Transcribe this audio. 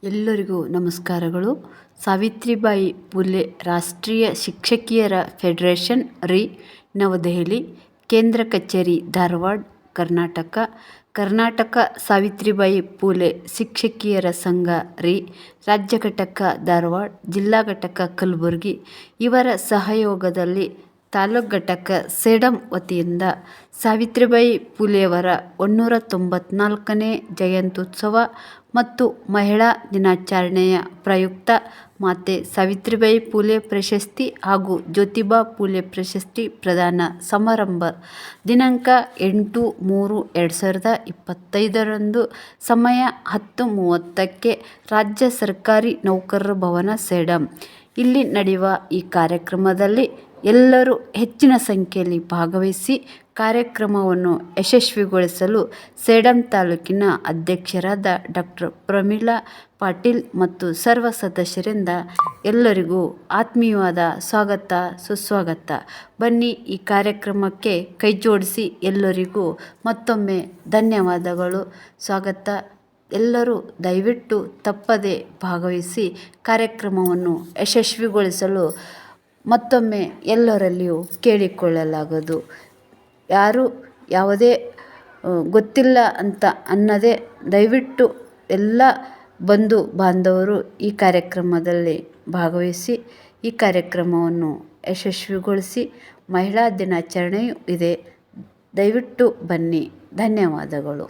ಎಲ್ಲರಿಗೂ ನಮಸ್ಕಾರಗಳು. ಸಾವಿತ್ರಿಬಾಯಿ ಫುಲೆ ರಾಷ್ಟ್ರೀಯ ಶಿಕ್ಷಕಿಯರ ಫೆಡರೇಷನ್ ರಿ ನವದೆಹಲಿ, ಕೇಂದ್ರ ಕಚೇರಿ ಧಾರವಾಡ, ಕರ್ನಾಟಕ. ಕರ್ನಾಟಕ ಸಾವಿತ್ರಿಬಾಯಿ ಫುಲೆ ಶಿಕ್ಷಕಿಯರ ಸಂಘ ರಿ ರಾಜ್ಯ ಘಟಕ ಧಾರವಾಡ, ಜಿಲ್ಲಾ ಘಟಕ ಕಲಬುರಗಿ ಇವರ ಸಹಯೋಗದಲ್ಲಿ ತಾಲೂಕು ಘಟಕ ಸೇಡಂ ವತಿಯಿಂದ ಸಾವಿತ್ರಿಬಾಯಿ ಫುಲೆಯವರ 194ನೇ ಜಯಂತ್ಯುತ್ಸವ ಮತ್ತು ಮಹಿಳಾ ದಿನಾಚರಣೆಯ ಪ್ರಯುಕ್ತ ಮಾತೆ ಸಾವಿತ್ರಿಬಾಯಿ ಫುಲೆ ಪ್ರಶಸ್ತಿ ಹಾಗೂ ಜ್ಯೋತಿಬಾ ಫುಲೆ ಪ್ರಶಸ್ತಿ ಪ್ರದಾನ ಸಮಾರಂಭ ದಿನಾಂಕ 8/3/2025 ಸಮಯ 10:30ಕ್ಕೆ ರಾಜ್ಯ ಸರ್ಕಾರಿ ನೌಕರರ ಭವನ ಸೇಡಂ ಇಲ್ಲಿ ನಡೆಯುವ ಈ ಕಾರ್ಯಕ್ರಮದಲ್ಲಿ ಎಲ್ಲರೂ ಹೆಚ್ಚಿನ ಸಂಖ್ಯೆಯಲ್ಲಿ ಭಾಗವಹಿಸಿ ಕಾರ್ಯಕ್ರಮವನ್ನು ಯಶಸ್ವಿಗೊಳಿಸಲು ಸೇಡಂ ತಾಲೂಕಿನ ಅಧ್ಯಕ್ಷರಾದ ಡಾಕ್ಟರ್ ಪ್ರಮೀಳಾ ಪಾಟೀಲ್ ಮತ್ತು ಸರ್ವ ಸದಸ್ಯರಿಂದ ಎಲ್ಲರಿಗೂ ಆತ್ಮೀಯವಾದ ಸ್ವಾಗತ ಸುಸ್ವಾಗತ. ಬನ್ನಿ ಈ ಕಾರ್ಯಕ್ರಮಕ್ಕೆ ಕೈಜೋಡಿಸಿ ಎಲ್ಲರಿಗೂ ಮತ್ತೊಮ್ಮೆ ಧನ್ಯವಾದಗಳು, ಸ್ವಾಗತ. ಎಲ್ಲರೂ ದಯವಿಟ್ಟು ತಪ್ಪದೆ ಭಾಗವಹಿಸಿ ಕಾರ್ಯಕ್ರಮವನ್ನು ಯಶಸ್ವಿಗೊಳಿಸಲು ಮತ್ತೊಮ್ಮೆ ಎಲ್ಲರಲ್ಲಿಯೂ ಕೇಳಿಕೊಳ್ಳಲಾಗದು. ಯಾರು ಯಾವುದೇ ಗೊತ್ತಿಲ್ಲ ಅಂತ ಅನ್ನದೇ ದಯವಿಟ್ಟು ಎಲ್ಲ ಬಂಧು ಬಾಂಧವರು ಈ ಕಾರ್ಯಕ್ರಮದಲ್ಲಿ ಭಾಗವಹಿಸಿ ಈ ಕಾರ್ಯಕ್ರಮವನ್ನು ಯಶಸ್ವಿಗೊಳಿಸಿ. ಮಹಿಳಾ ದಿನಾಚರಣೆಯೂ ಇದೆ, ದಯವಿಟ್ಟು ಬನ್ನಿ. ಧನ್ಯವಾದಗಳು.